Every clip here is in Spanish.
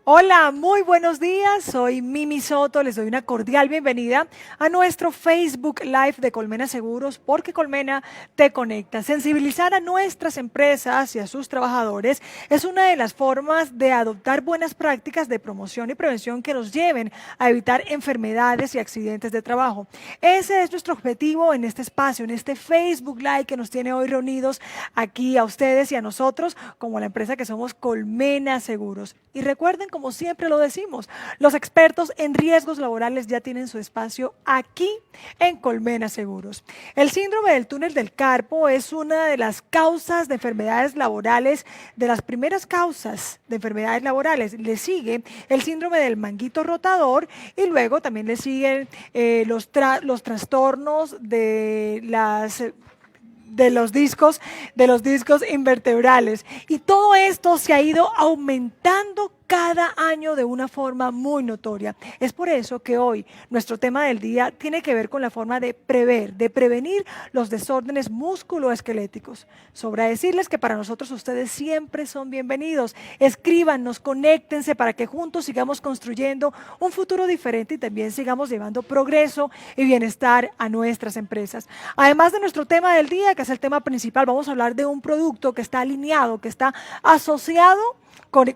Hola, muy buenos días. Soy Mimi Soto. Les doy una cordial bienvenida a nuestro Facebook Live de Colmena Seguros, porque Colmena te conecta. Sensibilizar a nuestras empresas y a sus trabajadores es una de las formas de adoptar buenas prácticas de promoción y prevención que nos lleven a evitar enfermedades y accidentes de trabajo. Ese es nuestro objetivo en este espacio, en este Facebook Live que nos tiene hoy reunidos aquí a ustedes y a nosotros como la empresa que somos Colmena Seguros. Y recuerden, como siempre lo decimos, los expertos en riesgos laborales ya tienen su espacio aquí en Colmena Seguros. El síndrome del túnel del carpo es una de las causas de enfermedades laborales, de las primeras causas de enfermedades laborales. Le sigue el síndrome del manguito rotador y luego también le siguen los trastornos de los discos invertebrales. Y todo esto se ha ido aumentando cada año de una forma muy notoria. Es por eso que hoy nuestro tema del día tiene que ver con la forma de prever, de prevenir los desórdenes musculoesqueléticos. Sobra decirles que para nosotros ustedes siempre son bienvenidos. Escríbanos, conéctense para que juntos sigamos construyendo un futuro diferente y también sigamos llevando progreso y bienestar a nuestras empresas. Además de nuestro tema del día, que es el tema principal, vamos a hablar de un producto que está alineado, que está asociado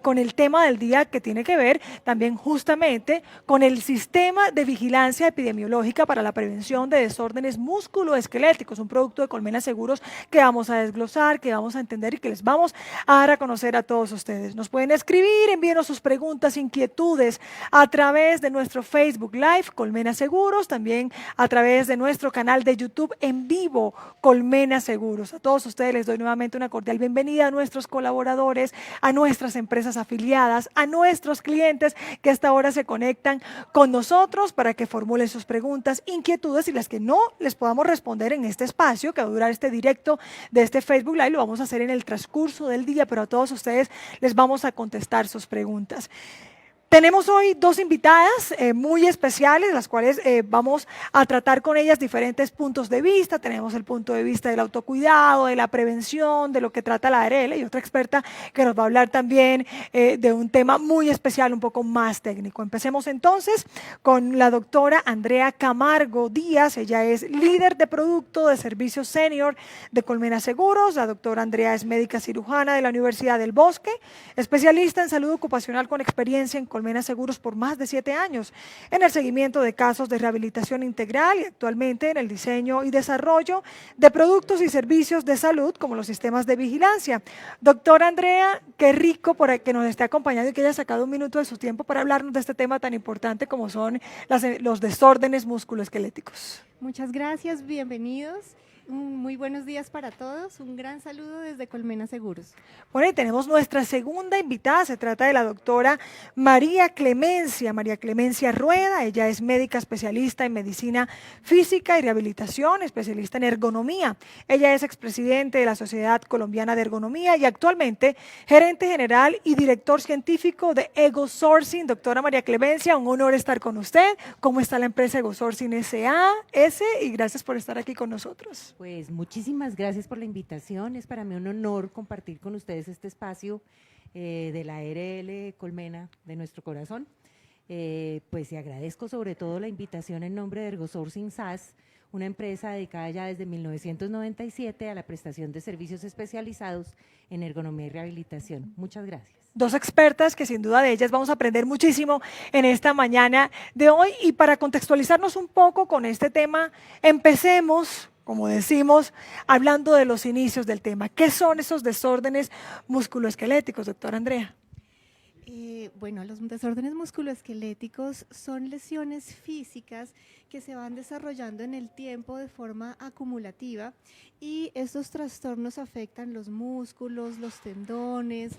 con el tema del día, que tiene que ver también justamente con el sistema de vigilancia epidemiológica para la prevención de desórdenes musculoesqueléticos, un producto de Colmena Seguros que vamos a desglosar, que vamos a entender y que les vamos a dar a conocer a todos ustedes. Nos pueden escribir, envíenos sus preguntas, inquietudes a través de nuestro Facebook Live, Colmena Seguros, también a través de nuestro canal de YouTube en vivo, Colmena Seguros. A todos ustedes les doy nuevamente una cordial bienvenida, a nuestros colaboradores, a nuestras empresas afiliadas, a nuestros clientes que hasta ahora se conectan con nosotros para que formulen sus preguntas, inquietudes y las que no les podamos responder en este espacio que va a durar este directo de este Facebook Live, lo vamos a hacer en el transcurso del día, pero a todos ustedes les vamos a contestar sus preguntas. Tenemos hoy dos invitadas muy especiales, las cuales vamos a tratar con ellas diferentes puntos de vista. Tenemos el punto de vista del autocuidado, de la prevención, de lo que trata la ARL y otra experta que nos va a hablar también de un tema muy especial, un poco más técnico. Empecemos entonces con la doctora Andrea Camargo Díaz. Ella es líder de producto de servicios senior de Colmena Seguros. La doctora Andrea es médica cirujana de la Universidad del Bosque, especialista en salud ocupacional con experiencia en Colmena Seguros por más de 7 años, en el seguimiento de casos de rehabilitación integral y actualmente en el diseño y desarrollo de productos y servicios de salud como los sistemas de vigilancia. Doctora Andrea, qué rico por que nos esté acompañando y que haya sacado un minuto de su tiempo para hablarnos de este tema tan importante como son los desórdenes musculoesqueléticos. Muchas gracias, bienvenidos. Muy buenos días para todos. Un gran saludo desde Colmena Seguros. Bueno, y tenemos nuestra segunda invitada, se trata de la doctora María Clemencia Rueda. Ella es médica especialista en medicina física y rehabilitación, especialista en ergonomía. Ella es expresidente de la Sociedad Colombiana de Ergonomía y actualmente gerente general y director científico de Ego Sourcing. Doctora María Clemencia, un honor estar con usted. ¿Cómo está la empresa Ego Sourcing S.A.S.? Y gracias por estar aquí con nosotros. Pues muchísimas gracias por la invitación. Es para mí un honor compartir con ustedes este espacio de la ARL Colmena de nuestro corazón. Pues y agradezco sobre todo la invitación en nombre de ErgoSourcing SAS, una empresa dedicada ya desde 1997 a la prestación de servicios especializados en ergonomía y rehabilitación. Muchas gracias. Dos expertas que sin duda de ellas vamos a aprender muchísimo en esta mañana de hoy. Y para contextualizarnos un poco con este tema, empecemos, como decimos, hablando de los inicios del tema. ¿Qué son esos desórdenes musculoesqueléticos, doctora Andrea? Bueno, los desórdenes musculoesqueléticos son lesiones físicas que se van desarrollando en el tiempo de forma acumulativa y estos trastornos afectan los músculos, los tendones,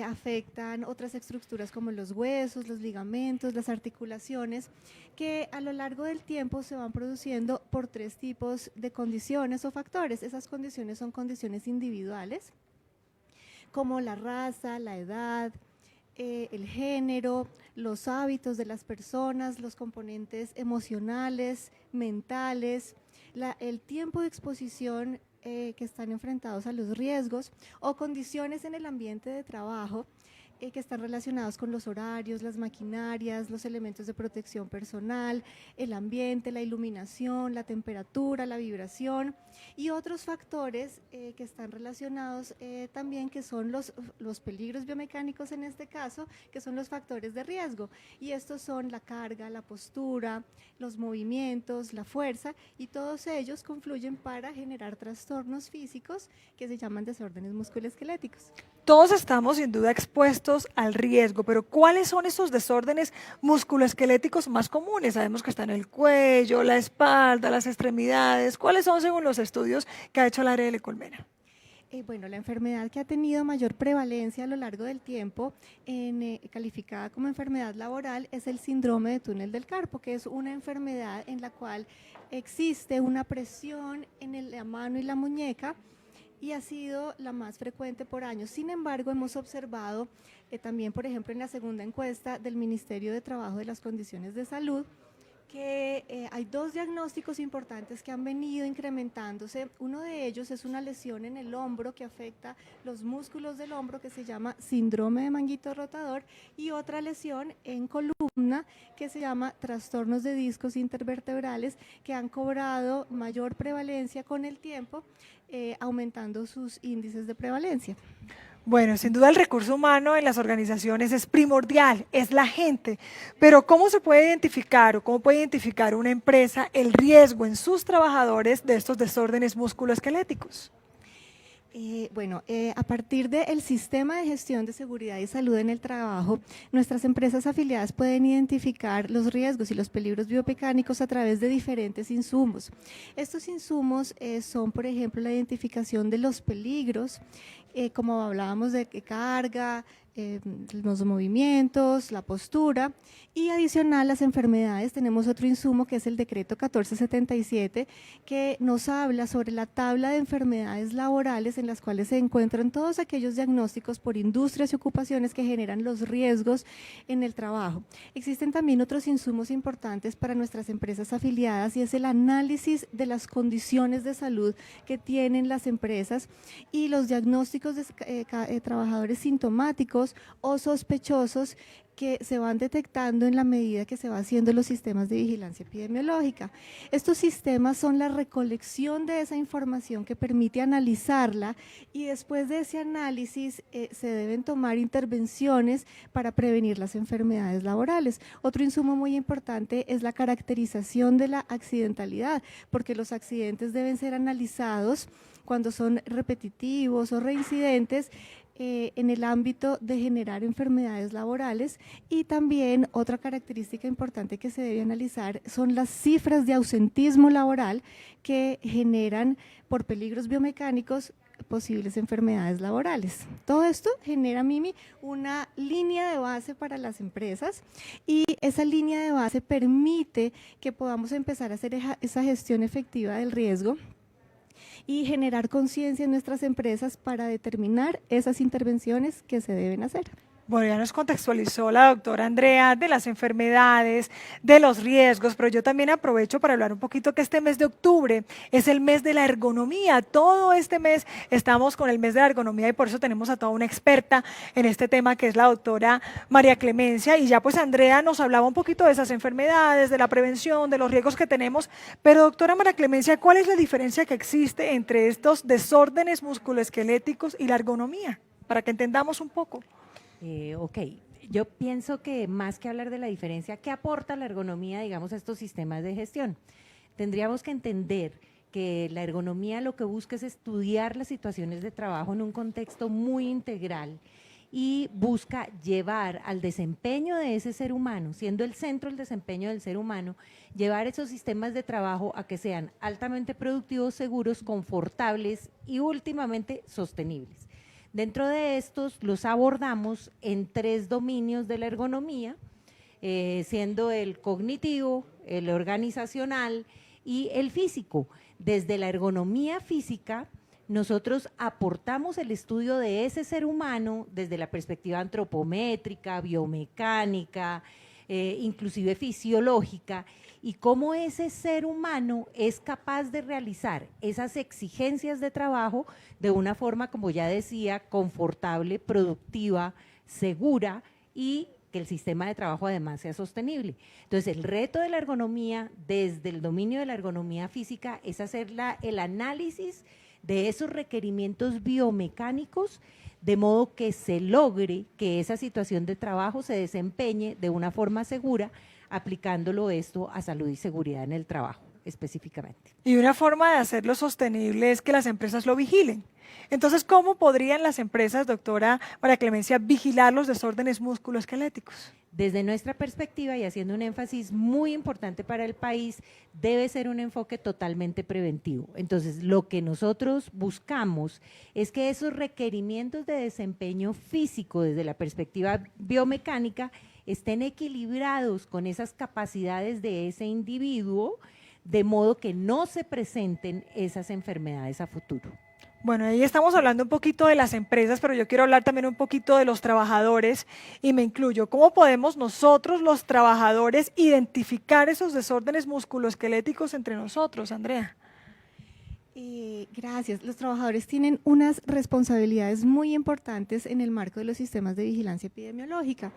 afectan otras estructuras como los huesos, los ligamentos, las articulaciones, que a lo largo del tiempo se van produciendo por 3 tipos de condiciones o factores. Esas condiciones son condiciones individuales, como la raza, la edad, el género, los hábitos de las personas, los componentes emocionales, mentales, el tiempo de exposición que están enfrentados a los riesgos o condiciones en el ambiente de trabajo que están relacionados con los horarios, las maquinarias, los elementos de protección personal, el ambiente, la iluminación, la temperatura, la vibración y otros factores que están relacionados también, que son los peligros biomecánicos en este caso, que son los factores de riesgo, y estos son la carga, la postura, los movimientos, la fuerza, y todos ellos confluyen para generar trastornos físicos que se llaman desórdenes musculoesqueléticos. Todos estamos sin duda expuestos al riesgo, pero ¿cuáles son esos desórdenes musculoesqueléticos más comunes? Sabemos que están el cuello, la espalda, las extremidades. ¿Cuáles son según los estudios que ha hecho la ARL Colmena? Bueno, la enfermedad que ha tenido mayor prevalencia a lo largo del tiempo, calificada como enfermedad laboral, es el síndrome de túnel del carpo, que es una enfermedad en la cual existe una presión en la mano y la muñeca, y ha sido la más frecuente por años. Sin embargo, hemos observado también, por ejemplo, en la segunda encuesta del Ministerio de Trabajo de las Condiciones de Salud, que hay dos diagnósticos importantes que han venido incrementándose. Uno de ellos es una lesión en el hombro que afecta los músculos del hombro, que se llama síndrome de manguito rotador, y otra lesión en columna que se llama trastornos de discos intervertebrales, que han cobrado mayor prevalencia con el tiempo, aumentando sus índices de prevalencia. Bueno, sin duda el recurso humano en las organizaciones es primordial, es la gente, pero ¿cómo se puede identificar o cómo puede identificar una empresa el riesgo en sus trabajadores de estos desórdenes musculoesqueléticos? A partir del sistema de gestión de seguridad y salud en el trabajo, nuestras empresas afiliadas pueden identificar los riesgos y los peligros biomecánicos a través de diferentes insumos. Estos insumos son, por ejemplo, la identificación de los peligros, como hablábamos de carga, los movimientos, la postura, y adicional las enfermedades. Tenemos otro insumo que es el decreto 1477, que nos habla sobre la tabla de enfermedades laborales en las cuales se encuentran todos aquellos diagnósticos por industrias y ocupaciones que generan los riesgos en el trabajo. Existen también otros insumos importantes para nuestras empresas afiliadas, y es el análisis de las condiciones de salud que tienen las empresas y los diagnósticos de trabajadores sintomáticos o sospechosos que se van detectando en la medida que se va haciendo los sistemas de vigilancia epidemiológica. Estos sistemas son la recolección de esa información que permite analizarla, y después de ese análisis se deben tomar intervenciones para prevenir las enfermedades laborales. Otro insumo muy importante es la caracterización de la accidentalidad, porque los accidentes deben ser analizados cuando son repetitivos o reincidentes, en el ámbito de generar enfermedades laborales. Y también otra característica importante que se debe analizar son las cifras de ausentismo laboral que generan, por peligros biomecánicos, posibles enfermedades laborales. Todo esto genera, Mimi, una línea de base para las empresas, y esa línea de base permite que podamos empezar a hacer esa gestión efectiva del riesgo y generar conciencia en nuestras empresas para determinar esas intervenciones que se deben hacer. Bueno, ya nos contextualizó la doctora Andrea de las enfermedades, de los riesgos, pero yo también aprovecho para hablar un poquito que este mes de octubre es el mes de la ergonomía. Todo este mes estamos con el mes de la ergonomía, y por eso tenemos a toda una experta en este tema, que es la doctora María Clemencia. Y ya pues Andrea nos hablaba un poquito de esas enfermedades, de la prevención, de los riesgos que tenemos. Pero doctora María Clemencia, ¿cuál es la diferencia que existe entre estos desórdenes musculoesqueléticos y la ergonomía? Para que entendamos un poco. Ok, yo pienso que más que hablar de la diferencia, ¿qué aporta la ergonomía, digamos, a estos sistemas de gestión? Tendríamos que entender que la ergonomía lo que busca es estudiar las situaciones de trabajo en un contexto muy integral, y busca llevar al desempeño de ese ser humano, siendo el centro el desempeño del ser humano, llevar esos sistemas de trabajo a que sean altamente productivos, seguros, confortables y últimamente sostenibles. Dentro de estos los abordamos en 3 dominios de la ergonomía, siendo el cognitivo, el organizacional y el físico. Desde la ergonomía física, nosotros aportamos el estudio de ese ser humano desde la perspectiva antropométrica, biomecánica, inclusive fisiológica, y cómo ese ser humano es capaz de realizar esas exigencias de trabajo de una forma, como ya decía, confortable, productiva, segura y que el sistema de trabajo además sea sostenible. Entonces, el reto de la ergonomía, desde el dominio de la ergonomía física, es hacer el análisis de esos requerimientos biomecánicos, de modo que se logre que esa situación de trabajo se desempeñe de una forma segura, aplicándolo esto a salud y seguridad en el trabajo específicamente. Y una forma de hacerlo sostenible es que las empresas lo vigilen. Entonces, ¿cómo podrían las empresas, doctora María Clemencia, vigilar los desórdenes musculoesqueléticos? Desde nuestra perspectiva y haciendo un énfasis muy importante para el país, debe ser un enfoque totalmente preventivo. Entonces, lo que nosotros buscamos es que esos requerimientos de desempeño físico desde la perspectiva biomecánica estén equilibrados con esas capacidades de ese individuo, de modo que no se presenten esas enfermedades a futuro. Bueno, ahí estamos hablando un poquito de las empresas, pero yo quiero hablar también un poquito de los trabajadores y me incluyo. ¿Cómo podemos nosotros, los trabajadores, identificar esos desórdenes musculoesqueléticos entre nosotros, Andrea? Gracias. Los trabajadores tienen unas responsabilidades muy importantes en el marco de los sistemas de vigilancia epidemiológica.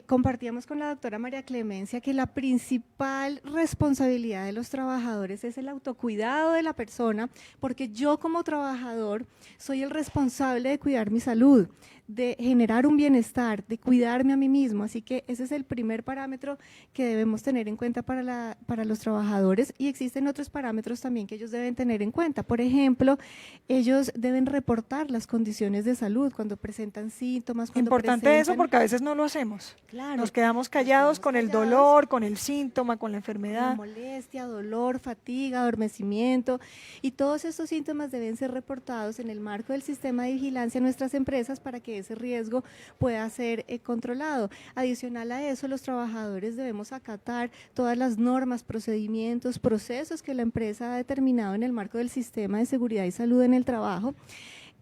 Compartíamos con la doctora María Clemencia que la principal responsabilidad de los trabajadores es el autocuidado de la persona, porque yo como trabajador soy el responsable de cuidar mi salud, de generar un bienestar, de cuidarme a mí mismo. Así que ese es el primer parámetro que debemos tener en cuenta para los trabajadores, y existen otros parámetros también que ellos deben tener en cuenta. Por ejemplo, ellos deben reportar las condiciones de salud cuando presentan síntomas. Importante eso, porque a veces no lo hacemos. Claro, nos quedamos callados con el dolor, con el síntoma, con la enfermedad. Molestia, dolor, fatiga, adormecimiento, y todos estos síntomas deben ser reportados en el marco del sistema de vigilancia a nuestras empresas para que ese riesgo pueda ser controlado. Adicional a eso, los trabajadores debemos acatar todas las normas, procedimientos, procesos que la empresa ha determinado en el marco del sistema de seguridad y salud en el trabajo.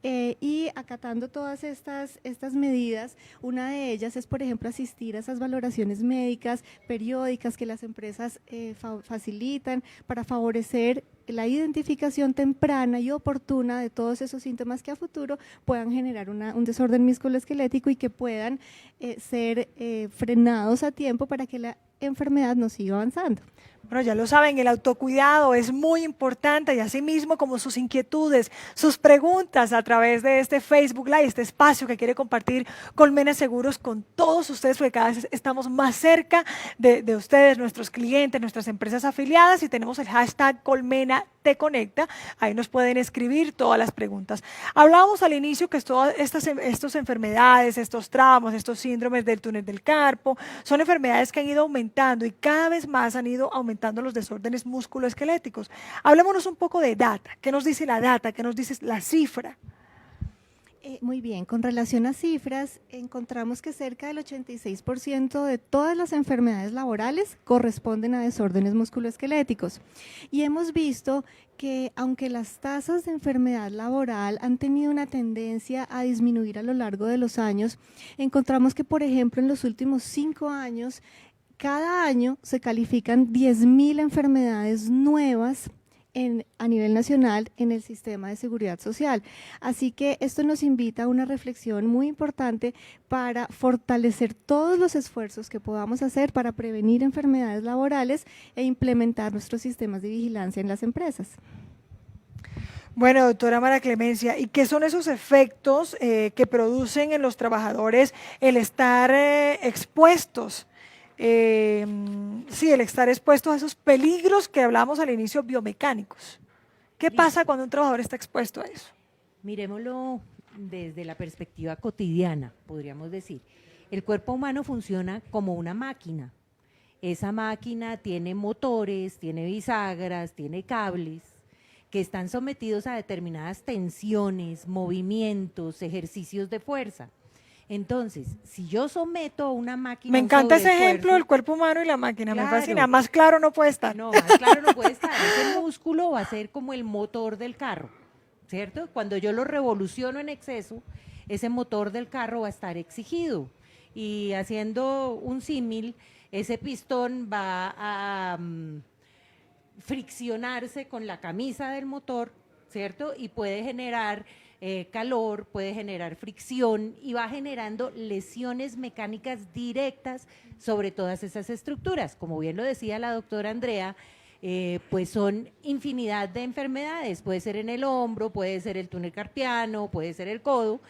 Y acatando todas estas medidas, una de ellas es, por ejemplo, asistir a esas valoraciones médicas periódicas que las empresas facilitan para favorecer la identificación temprana y oportuna de todos esos síntomas que a futuro puedan generar un desorden musculoesquelético y que puedan ser frenados a tiempo para que la enfermedad no siga avanzando. Bueno, ya lo saben, el autocuidado es muy importante, y asimismo como sus inquietudes, sus preguntas a través de este Facebook Live, este espacio que quiere compartir Colmena Seguros con todos ustedes, porque cada vez estamos más cerca de ustedes, nuestros clientes, nuestras empresas afiliadas, y tenemos el hashtag Colmena Te Conecta. Ahí nos pueden escribir todas las preguntas. Hablábamos al inicio que todas estas enfermedades, estos traumas, estos síndromes del túnel del carpo, son enfermedades que han ido aumentando y cada vez más han ido aumentando los desórdenes musculoesqueléticos. Hablémonos un poco de data. ¿Qué nos dice la data? ¿Qué nos dice la cifra? Muy bien, con relación a cifras, encontramos que cerca del 86% de todas las enfermedades laborales corresponden a desórdenes musculoesqueléticos. Y hemos visto que aunque las tasas de enfermedad laboral han tenido una tendencia a disminuir a lo largo de los años, encontramos que, por ejemplo, en los últimos 5 años, cada año se califican 10.000 enfermedades nuevas a nivel nacional en el sistema de seguridad social. Así que esto nos invita a una reflexión muy importante para fortalecer todos los esfuerzos que podamos hacer para prevenir enfermedades laborales e implementar nuestros sistemas de vigilancia en las empresas. Bueno, doctora María Clemencia, ¿y qué son esos efectos que producen en los trabajadores el estar expuestos? Sí, el estar expuesto a esos peligros que hablamos al inicio biomecánicos. ¿Qué pasa cuando un trabajador está expuesto a eso? Mirémoslo desde la perspectiva cotidiana, podríamos decir. El cuerpo humano funciona como una máquina. Esa máquina tiene motores, tiene bisagras, tiene cables que están sometidos a determinadas tensiones, movimientos, ejercicios de fuerza. Entonces, si yo someto a una máquina… Me encanta ese ejemplo del cuerpo humano y la máquina, claro, me fascina, más claro no puede estar. No, más claro no puede estar. Ese músculo va a ser como el motor del carro, ¿cierto? Cuando yo lo revoluciono en exceso, ese motor del carro va a estar exigido. Y haciendo un símil, ese pistón va a friccionarse con la camisa del motor, ¿cierto? Y puede generar calor, puede generar fricción y va generando lesiones mecánicas directas sobre todas esas estructuras. Como bien lo decía la doctora Andrea, pues son infinidad de enfermedades, puede ser en el hombro, puede ser el túnel carpiano, puede ser el codo,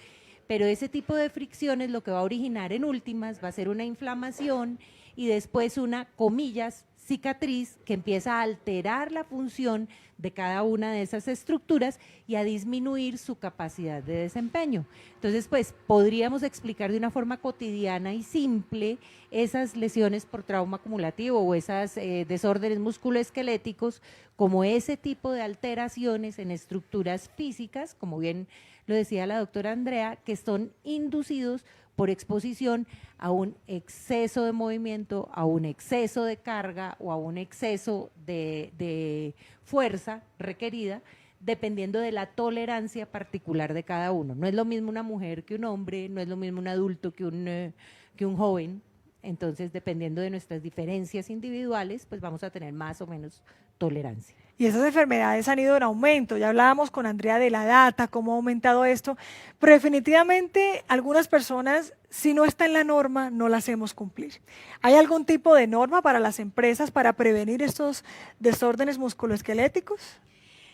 pero ese tipo de fricciones lo que va a originar en últimas va a ser una inflamación y después una, comillas, cicatriz que empieza a alterar la función de cada una de esas estructuras y a disminuir su capacidad de desempeño. Entonces, pues podríamos explicar de una forma cotidiana y simple esas lesiones por trauma acumulativo o esas desórdenes musculoesqueléticos como ese tipo de alteraciones en estructuras físicas, como bien lo decía la doctora Andrea, que son inducidos por exposición a un exceso de movimiento, a un exceso de carga o a un exceso de fuerza requerida, dependiendo de la tolerancia particular de cada uno. No es lo mismo una mujer que un hombre, no es lo mismo un adulto que un joven. Entonces, dependiendo de nuestras diferencias individuales, pues vamos a tener más o menos tolerancia. Y esas enfermedades han ido en aumento. Ya hablábamos con Andrea de la data, cómo ha aumentado esto, pero definitivamente algunas personas, si no está en la norma, no la hacemos cumplir. ¿Hay algún tipo de norma para las empresas para prevenir estos desórdenes musculoesqueléticos?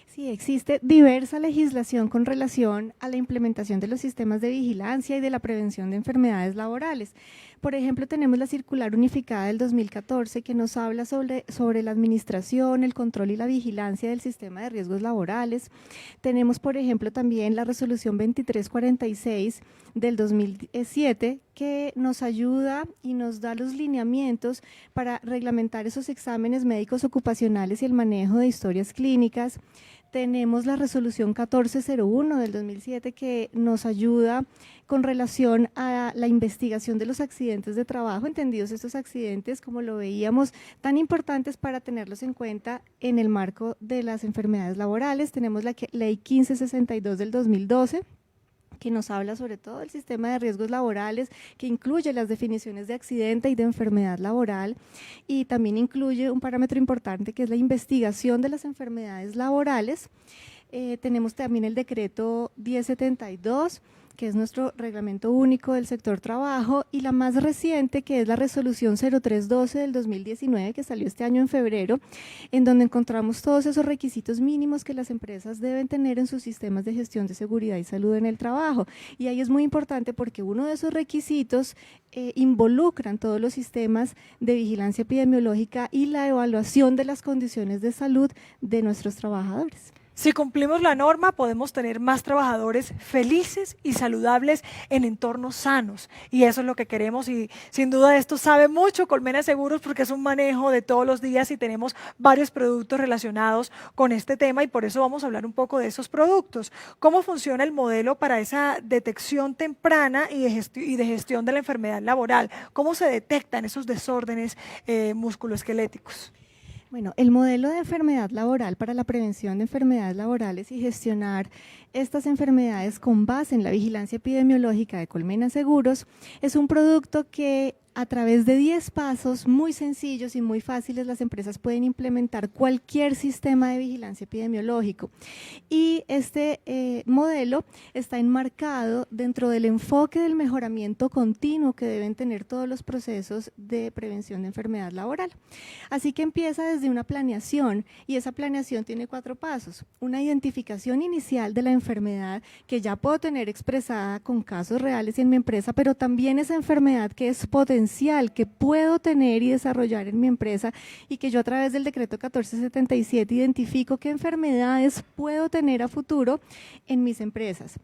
Sí, existe diversa legislación con relación a la implementación de los sistemas de vigilancia y de la prevención de enfermedades laborales. Por ejemplo, tenemos la Circular Unificada del 2014 que nos habla sobre la administración, el control y la vigilancia del sistema de riesgos laborales. Tenemos, por ejemplo, también la Resolución 2346 del 2007 que nos ayuda y nos da los lineamientos para reglamentar esos exámenes médicos ocupacionales y el manejo de historias clínicas. Tenemos la resolución 1401 del 2007 que nos ayuda con relación a la investigación de los accidentes de trabajo, entendidos estos accidentes, como lo veíamos, tan importantes para tenerlos en cuenta en el marco de las enfermedades laborales. Tenemos la ley 1562 del 2012, que nos habla sobre todo del sistema de riesgos laborales, que incluye las definiciones de accidente y de enfermedad laboral, y también incluye un parámetro importante que es la investigación de las enfermedades laborales. Tenemos también el decreto 1072, que es nuestro reglamento único del sector trabajo, y la más reciente, que es la resolución 0312 del 2019, que salió este año en febrero, en donde encontramos todos esos requisitos mínimos que las empresas deben tener en sus sistemas de gestión de seguridad y salud en el trabajo. Y ahí es muy importante porque uno de esos requisitos involucran todos los sistemas de vigilancia epidemiológica y la evaluación de las condiciones de salud de nuestros trabajadores. Si cumplimos la norma, podemos tener más trabajadores felices y saludables en entornos sanos. Y eso es lo que queremos y sin duda esto sabe mucho Colmena Seguros porque es un manejo de todos los días y tenemos varios productos relacionados con este tema y por eso vamos a hablar un poco de esos productos. ¿Cómo funciona el modelo para esa detección temprana y de gestión de la enfermedad laboral? ¿Cómo se detectan esos desórdenes musculoesqueléticos? Bueno, el modelo de enfermedad laboral para la prevención de enfermedades laborales y gestionar estas enfermedades con base en la vigilancia epidemiológica de Colmena Seguros es un producto que a través de 10 pasos muy sencillos y muy fáciles las empresas pueden implementar cualquier sistema de vigilancia epidemiológico. Y este modelo está enmarcado dentro del enfoque del mejoramiento continuo que deben tener todos los procesos de prevención de enfermedad laboral. Así que empieza desde una planeación y esa planeación tiene 4 pasos. Una identificación inicial de la enfermedad que ya puedo tener expresada con casos reales en mi empresa, pero también esa enfermedad que es potencial, que puedo tener y desarrollar en mi empresa y que yo a través del decreto 1477 identifico qué enfermedades puedo tener a futuro en mis empresas.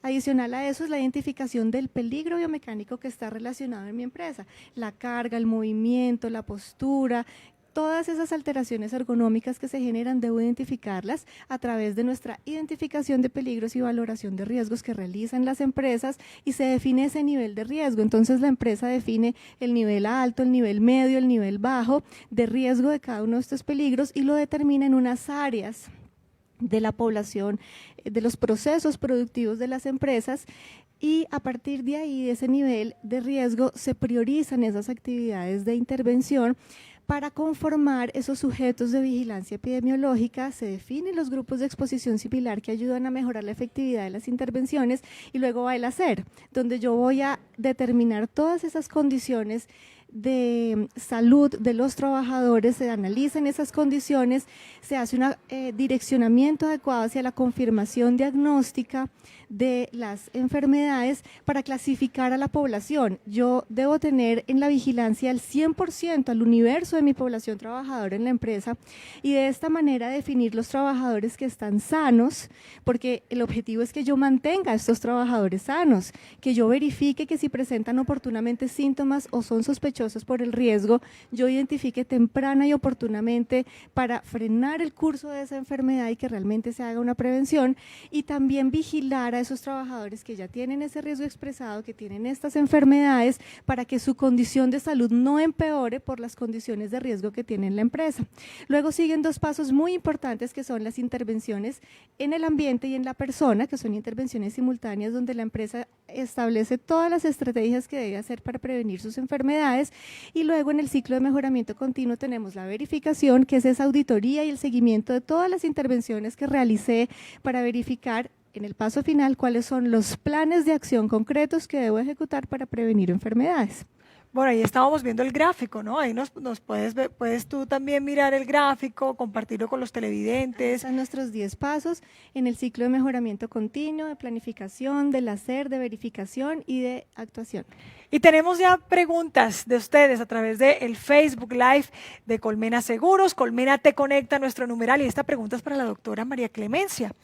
Adicional a eso es la identificación del peligro biomecánico que está relacionado en mi empresa, la carga, el movimiento, la postura. Todas esas alteraciones ergonómicas que se generan, debo identificarlas a través de nuestra identificación de peligros y valoración de riesgos que realizan las empresas y se define ese nivel de riesgo. Entonces la empresa define el nivel alto, el nivel medio, el nivel bajo de riesgo de cada uno de estos peligros y lo determina en unas áreas de la población, de los procesos productivos de las empresas. Y a partir de ahí, de ese nivel de riesgo, se priorizan esas actividades de intervención Para conformar esos sujetos de vigilancia epidemiológica, se definen los grupos de exposición similar que ayudan a mejorar la efectividad de las intervenciones, y luego va el hacer, donde yo voy a determinar todas esas condiciones de salud de los trabajadores, se analizan esas condiciones, se hace un direccionamiento adecuado hacia la confirmación diagnóstica de las enfermedades para clasificar a la población. Yo debo tener en la vigilancia el 100% al universo de mi población trabajadora en la empresa, y de esta manera definir los trabajadores que están sanos, porque el objetivo es que yo mantenga a estos trabajadores sanos, que yo verifique que si presentan oportunamente síntomas o son sospechosos por el riesgo, yo identifique temprana y oportunamente para frenar el curso de esa enfermedad y que realmente se haga una prevención, y también vigilar a esos trabajadores que ya tienen ese riesgo expresado, que tienen estas enfermedades, para que su condición de salud no empeore por las condiciones de riesgo que tiene la empresa. Luego siguen dos pasos muy importantes, que son las intervenciones en el ambiente y en la persona, que son intervenciones simultáneas donde la empresa establece todas las estrategias que debe hacer para prevenir sus enfermedades, y luego en el ciclo de mejoramiento continuo tenemos la verificación, que es esa auditoría y el seguimiento de todas las intervenciones que realicé para verificar en el paso final cuáles son los planes de acción concretos que debo ejecutar para prevenir enfermedades. Bueno, ahí estábamos viendo el gráfico, ¿no? Ahí nos puedes tú también mirar el gráfico, compartirlo con los televidentes. Están nuestros 10 pasos en el ciclo de mejoramiento continuo, de planificación, del hacer, de verificación y de actuación. Y tenemos ya preguntas de ustedes a través del Facebook Live de Colmena Seguros. Colmena te conecta, nuestro numeral, y esta pregunta es para la doctora María Clemencia.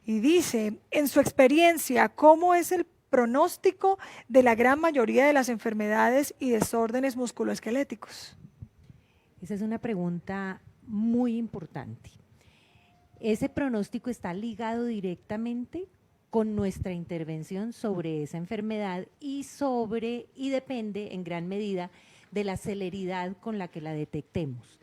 Y dice, en su experiencia, ¿cómo es el pronóstico de la gran mayoría de las enfermedades y desórdenes musculoesqueléticos? Esa es una pregunta muy importante. Ese pronóstico está ligado directamente con nuestra intervención sobre esa enfermedad y depende en gran medida de la celeridad con la que la detectemos.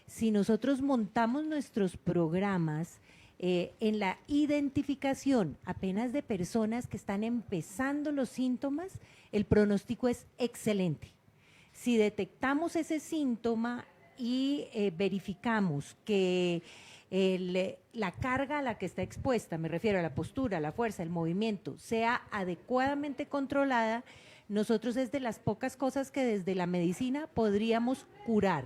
Si nosotros montamos nuestros programas en la identificación apenas de personas que están empezando los síntomas, el pronóstico es excelente. Si detectamos ese síntoma y verificamos que la carga a la que está expuesta, me refiero a la postura, la fuerza, el movimiento, sea adecuadamente controlada, nosotros es de las pocas cosas que desde la medicina podríamos curar,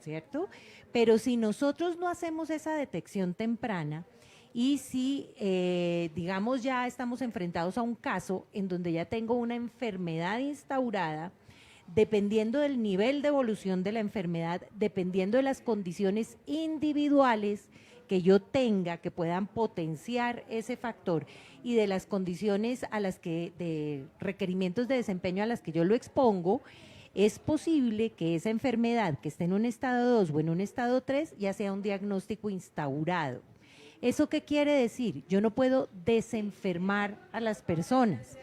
¿cierto? Pero si nosotros no hacemos esa detección temprana y si, digamos, ya estamos enfrentados a un caso en donde ya tengo una enfermedad instaurada, dependiendo del nivel de evolución de la enfermedad, dependiendo de las condiciones individuales que yo tenga que puedan potenciar ese factor y de las condiciones a las que, de requerimientos de desempeño a las que yo lo expongo, es posible que esa enfermedad que esté en un estado 2 o en un estado 3 ya sea un diagnóstico instaurado. ¿Eso qué quiere decir? Yo no puedo desenfermar a las personas.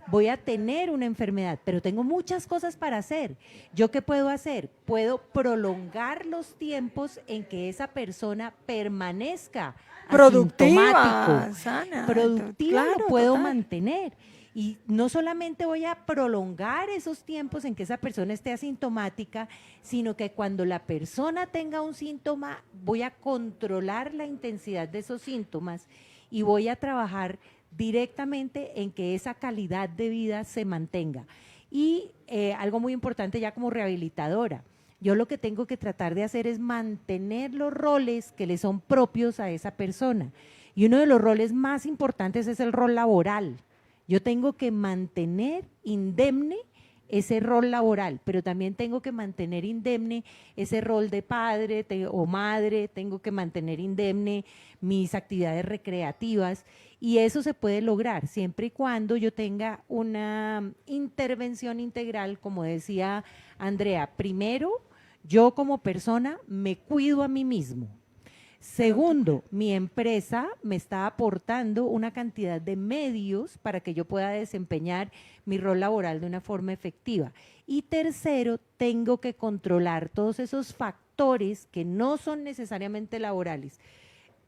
Voy a tener una enfermedad, pero tengo muchas cosas para hacer. ¿Yo qué puedo hacer? Puedo prolongar los tiempos en que esa persona permanezca Productiva, sana. Productiva, Claro, lo puedo total. mantener. Y no solamente voy a prolongar esos tiempos en que esa persona esté asintomática, sino que cuando la persona tenga un síntoma, voy a controlar la intensidad de esos síntomas y voy a trabajar directamente en que esa calidad de vida se mantenga. Y algo muy importante ya como rehabilitadora, yo lo que tengo que tratar de hacer es mantener los roles que le son propios a esa persona. Y uno de los roles más importantes es el rol laboral. Yo tengo que mantener indemne ese rol laboral, pero también tengo que mantener indemne ese rol de padre o madre, tengo que mantener indemne mis actividades recreativas, y eso se puede lograr siempre y cuando yo tenga una intervención integral, como decía Andrea. Primero, yo como persona me cuido a mí mismo. Segundo, mi empresa me está aportando una cantidad de medios para que yo pueda desempeñar mi rol laboral de una forma efectiva. Y tercero, tengo que controlar todos esos factores que no son necesariamente laborales.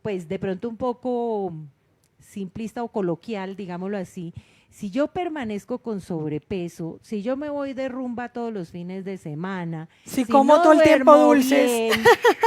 Pues de pronto un poco simplista o coloquial, digámoslo así, Si yo permanezco con sobrepeso, si yo me voy de rumba todos los fines de semana, Si como no todo el tiempo duermo dulces. bien,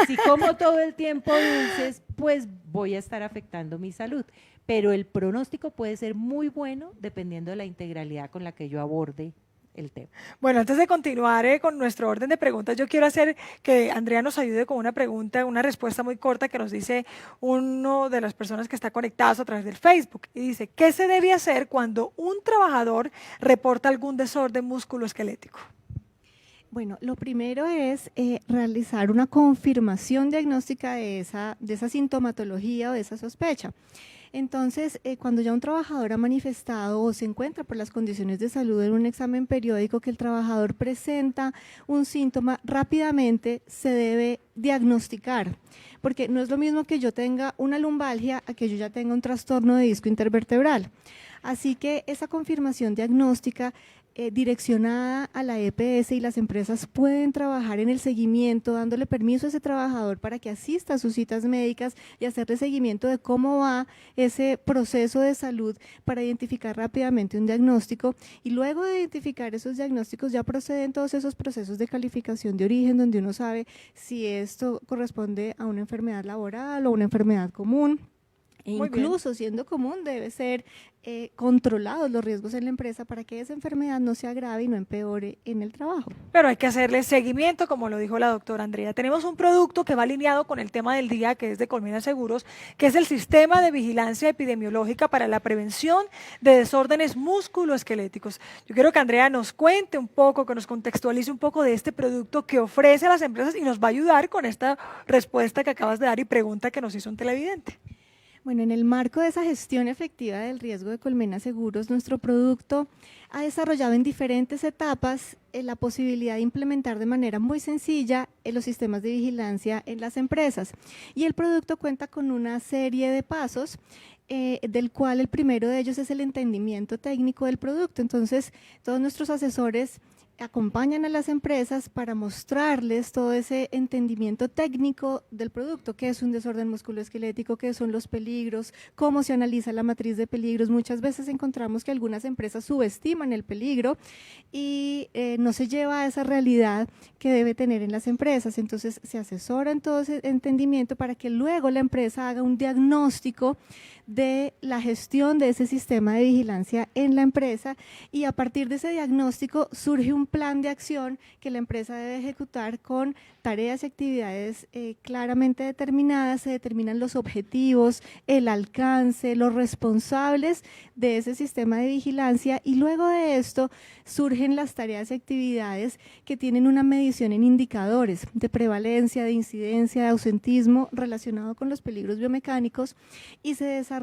si como todo el tiempo dulces, pues voy a estar afectando mi salud. Pero el pronóstico puede ser muy bueno dependiendo de la integralidad con la que yo aborde el tema. Bueno, antes de continuar con nuestro orden de preguntas, yo quiero hacer que Andrea nos ayude con una pregunta, una respuesta muy corta que nos dice uno de las personas que está conectadas a través del Facebook. Y dice, ¿qué se debe hacer cuando un trabajador reporta algún desorden musculoesquelético? Bueno, lo primero es realizar una confirmación diagnóstica de esa sintomatología o de esa sospecha. Entonces, cuando ya un trabajador ha manifestado o se encuentra por las condiciones de salud en un examen periódico que el trabajador presenta un síntoma, rápidamente se debe diagnosticar, porque no es lo mismo que yo tenga una lumbalgia a que yo ya tenga un trastorno de disco intervertebral. Así que esa confirmación diagnóstica direccionada a la EPS y las empresas pueden trabajar en el seguimiento, dándole permiso a ese trabajador para que asista a sus citas médicas y hacerle seguimiento de cómo va ese proceso de salud para identificar rápidamente un diagnóstico, y luego de identificar esos diagnósticos ya proceden todos esos procesos de calificación de origen donde uno sabe si esto corresponde a una enfermedad laboral o una enfermedad común. E Muy bien. incluso siendo común debe ser controlados los riesgos en la empresa para que esa enfermedad no se agrave y no empeore en el trabajo. Pero hay que hacerle seguimiento, como lo dijo la doctora Andrea. Tenemos un producto que va alineado con el tema del día, que es de Colmena Seguros, que es el Sistema de Vigilancia Epidemiológica para la Prevención de Desórdenes Musculoesqueléticos. Yo quiero que Andrea nos cuente un poco, que nos contextualice un poco de este producto que ofrece a las empresas y nos va a ayudar con esta respuesta que acabas de dar y pregunta que nos hizo un televidente. Bueno, en el marco de esa gestión efectiva del riesgo de Colmena Seguros, nuestro producto ha desarrollado en diferentes etapas la posibilidad de implementar de manera muy sencilla los sistemas de vigilancia en las empresas. Y el producto cuenta con una serie de pasos, del cual el primero de ellos es el entendimiento técnico del producto. Entonces, todos nuestros asesores acompañan a las empresas para mostrarles todo ese entendimiento técnico del producto, qué es un desorden musculoesquelético, qué son los peligros, cómo se analiza la matriz de peligros. Muchas veces encontramos que algunas empresas subestiman el peligro y no se lleva a esa realidad que debe tener en las empresas. Entonces se asesora en todo ese entendimiento para que luego la empresa haga un diagnóstico de la gestión de ese sistema de vigilancia en la empresa, y a partir de ese diagnóstico surge un plan de acción que la empresa debe ejecutar con tareas y actividades claramente determinadas. Se determinan los objetivos, el alcance, los responsables de ese sistema de vigilancia, y luego de esto surgen las tareas y actividades que tienen una medición en indicadores de prevalencia, de incidencia, de ausentismo relacionado con los peligros biomecánicos, y se desarrolla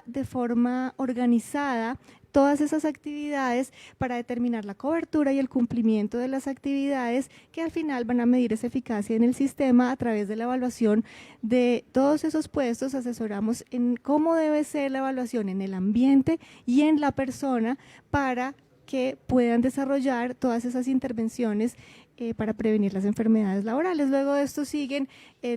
de forma organizada todas esas actividades para determinar la cobertura y el cumplimiento de las actividades que al final van a medir esa eficacia en el sistema. A través de la evaluación de todos esos puestos asesoramos en cómo debe ser la evaluación en el ambiente y en la persona para que puedan desarrollar todas esas intervenciones para prevenir las enfermedades laborales. Luego de esto siguen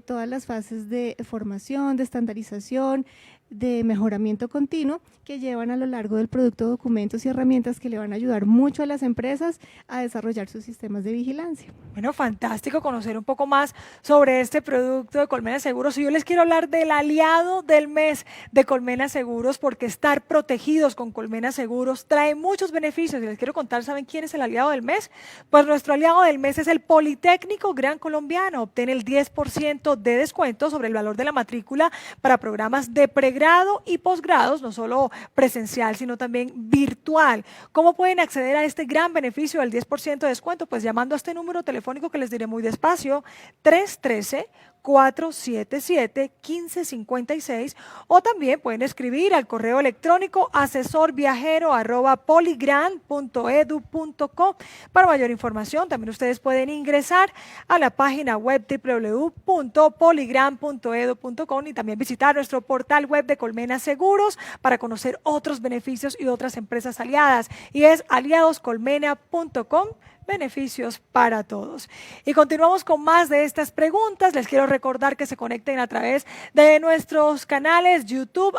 todas las fases de formación, de estandarización, de mejoramiento continuo, que llevan a lo largo del producto documentos y herramientas que le van a ayudar mucho a las empresas a desarrollar sus sistemas de vigilancia. Bueno, fantástico conocer un poco más sobre este producto de Colmena Seguros. Y yo les quiero hablar del aliado del mes de Colmena Seguros, porque estar protegidos con Colmena Seguros trae muchos beneficios. Y les quiero contar, ¿saben quién es el aliado del mes? Pues nuestro aliado del mes es el Politécnico Gran Colombiano. Obtiene el 10% de descuento sobre el valor de la matrícula para programas de pregrado y posgrados, no solo presencial, sino también virtual. ¿Cómo pueden acceder a este gran beneficio del 10% de descuento? Pues llamando a este número telefónico que les diré muy despacio, 313-477-1556, o también pueden escribir al correo electrónico asesorviajero@poligran.edu.co. Para mayor información, también ustedes pueden ingresar a la página web www.poligran.edu.co y también visitar nuestro portal web de Colmena Seguros para conocer otros beneficios y otras empresas aliadas, y es aliadoscolmena.com. beneficios para todos. Y continuamos con más de estas preguntas. Les quiero recordar que se conecten a través de nuestros canales YouTube,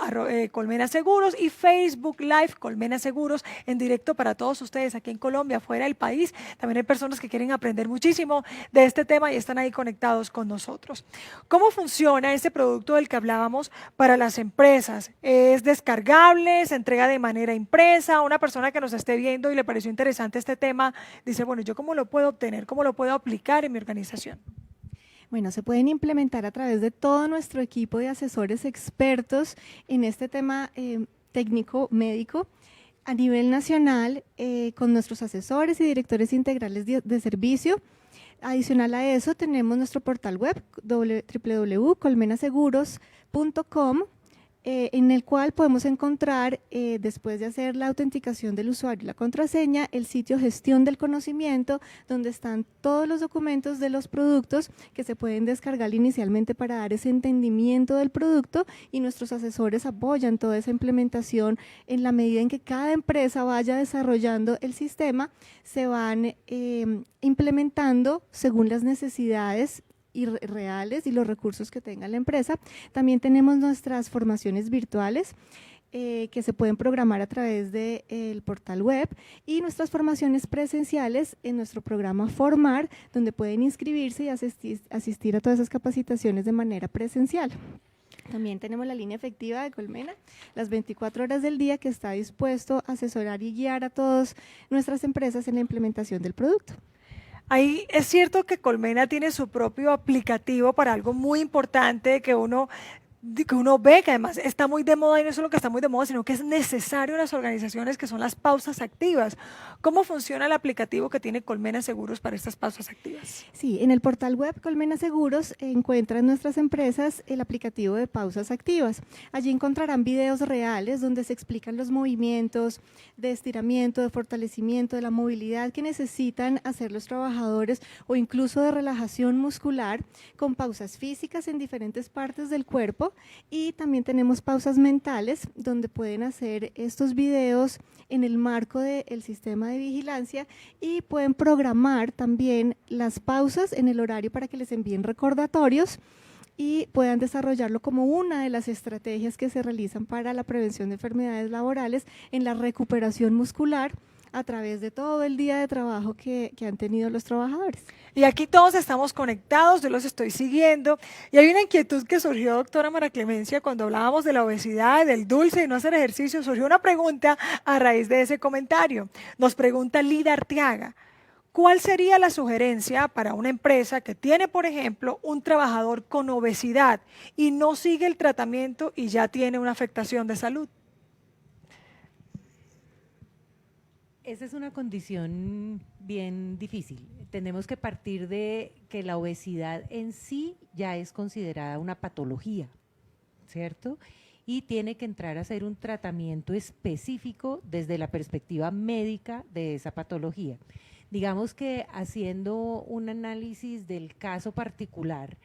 Colmena Seguros, y Facebook Live, Colmena Seguros, en directo para todos ustedes aquí en Colombia, fuera del país. También hay personas que quieren aprender muchísimo de este tema y están ahí conectados con nosotros. ¿Cómo funciona este producto del que hablábamos para las empresas? ¿Es descargable? ¿Se entrega de manera impresa? Una persona que nos esté viendo y le pareció interesante este tema, dice, bueno, ¿yo cómo lo puedo obtener? ¿Cómo lo puedo aplicar en mi organización? Bueno, se pueden implementar a través de todo nuestro equipo de asesores expertos en este tema técnico médico a nivel nacional con nuestros asesores y directores integrales de servicio. Adicional a eso, tenemos nuestro portal web www.colmenaseguros.com, en el cual podemos encontrar, después de hacer la autenticación del usuario y la contraseña, el sitio Gestión del Conocimiento, donde están todos los documentos de los productos que se pueden descargar inicialmente para dar ese entendimiento del producto, y nuestros asesores apoyan toda esa implementación en la medida en que cada empresa vaya desarrollando el sistema, se van implementando según las necesidades reales y los recursos que tenga la empresa. También tenemos nuestras formaciones virtuales que se pueden programar a través del portal web, y nuestras formaciones presenciales en nuestro programa Formar, donde pueden inscribirse y asistir a todas esas capacitaciones de manera presencial. También tenemos la línea efectiva de Colmena, las 24 horas del día, que está dispuesto a asesorar y guiar a todas nuestras empresas en la implementación del producto. Ahí es cierto que Colmena tiene su propio aplicativo para algo muy importante que uno ve que además está muy de moda, y no solo que está muy de moda, sino que es necesario en las organizaciones, que son las pausas activas. ¿Cómo funciona el aplicativo que tiene Colmena Seguros para estas pausas activas? Sí, en el portal web Colmena Seguros encuentran nuestras empresas el aplicativo de pausas activas. Allí encontrarán videos reales donde se explican los movimientos de estiramiento, de fortalecimiento, de la movilidad que necesitan hacer los trabajadores, o incluso de relajación muscular, con pausas físicas en diferentes partes del cuerpo. Y también tenemos pausas mentales, donde pueden hacer estos videos en el marco del sistema de vigilancia, y pueden programar también las pausas en el horario para que les envíen recordatorios y puedan desarrollarlo como una de las estrategias que se realizan para la prevención de enfermedades laborales en la recuperación muscular a través de todo el día de trabajo que han tenido los trabajadores. Y aquí todos estamos conectados, yo los estoy siguiendo, y hay una inquietud que surgió, doctora María Clemencia, cuando hablábamos de la obesidad, del dulce y no hacer ejercicio. Surgió una pregunta a raíz de ese comentario. Nos pregunta Lida Arteaga, ¿cuál sería la sugerencia para una empresa que tiene, por ejemplo, un trabajador con obesidad y no sigue el tratamiento y ya tiene una afectación de salud? Esa es una condición bien difícil. Tenemos que partir de que la obesidad en sí ya es considerada una patología, ¿cierto? Y tiene que entrar a hacer un tratamiento específico desde la perspectiva médica de esa patología. Digamos que haciendo un análisis del caso particular,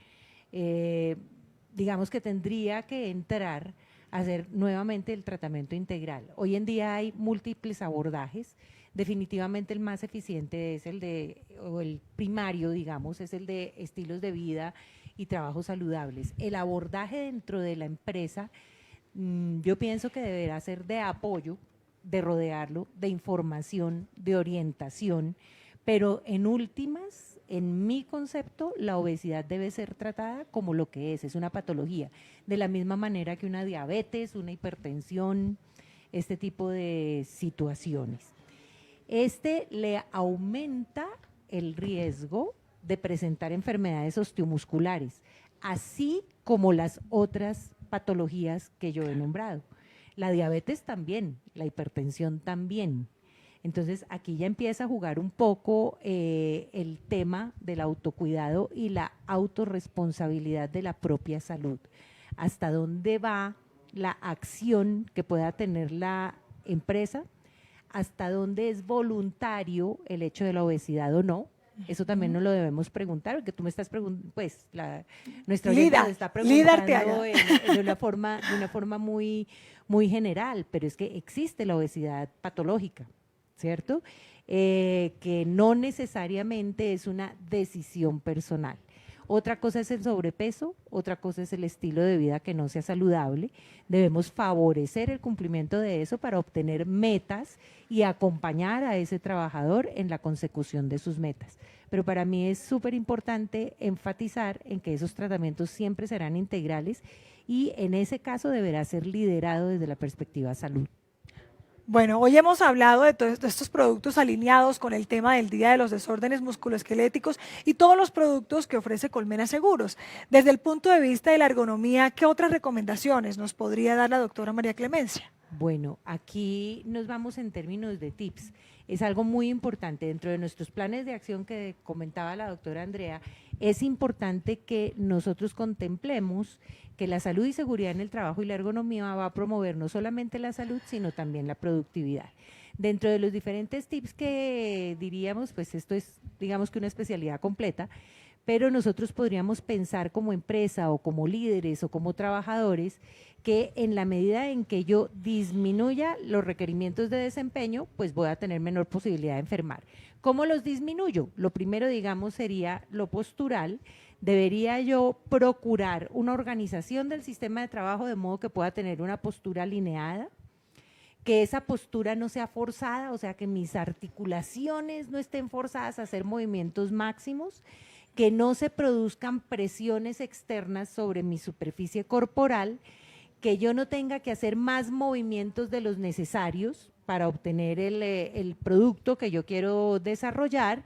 digamos que tendría que entrar hacer nuevamente el tratamiento integral. Hoy en día hay múltiples abordajes, definitivamente el más eficiente es o el primario, digamos, es el de estilos de vida y trabajos saludables. El abordaje dentro de la empresa, yo pienso que deberá ser de apoyo, de rodearlo, de información, de orientación, pero en últimas, en mi concepto, la obesidad debe ser tratada como lo que es una patología, de la misma manera que una diabetes, una hipertensión, este tipo de situaciones. Le aumenta el riesgo de presentar enfermedades osteomusculares, así como las otras patologías que yo he nombrado. La diabetes también, la hipertensión también. Entonces, aquí ya empieza a jugar un poco el tema del autocuidado y la autorresponsabilidad de la propia salud. ¿Hasta dónde va la acción que pueda tener la empresa? ¿Hasta dónde es voluntario el hecho de la obesidad o no? Eso también nos lo debemos preguntar, porque tú me estás preguntando, pues, nuestra audiencia nos está preguntando de una forma muy, muy general, pero es que existe la obesidad patológica, ¿cierto? que no necesariamente es una decisión personal. Otra cosa es el sobrepeso, otra cosa es el estilo de vida que no sea saludable. Debemos favorecer el cumplimiento de eso para obtener metas y acompañar a ese trabajador en la consecución de sus metas. Pero para mí es súper importante enfatizar en que esos tratamientos siempre serán integrales y en ese caso deberá ser liderado desde la perspectiva salud. Bueno, hoy hemos hablado de todos estos productos alineados con el tema del Día de los Desórdenes Musculoesqueléticos y todos los productos que ofrece Colmena Seguros. Desde el punto de vista de la ergonomía, ¿qué otras recomendaciones nos podría dar la doctora María Clemencia? Bueno, aquí nos vamos en términos de tips. Es algo muy importante dentro de nuestros planes de acción que comentaba la doctora Andrea. Es importante que nosotros contemplemos que la salud y seguridad en el trabajo y la ergonomía va a promover no solamente la salud, sino también la productividad. Dentro de los diferentes tips que diríamos, pues esto es, digamos que una especialidad completa, pero nosotros podríamos pensar como empresa o como líderes o como trabajadores que en la medida en que yo disminuya los requerimientos de desempeño, pues voy a tener menor posibilidad de enfermar. ¿Cómo los disminuyo? Lo primero, digamos, sería lo postural. Debería yo procurar una organización del sistema de trabajo de modo que pueda tener una postura alineada, que esa postura no sea forzada, o sea, que mis articulaciones no estén forzadas a hacer movimientos máximos, que no se produzcan presiones externas sobre mi superficie corporal, que yo no tenga que hacer más movimientos de los necesarios para obtener el producto que yo quiero desarrollar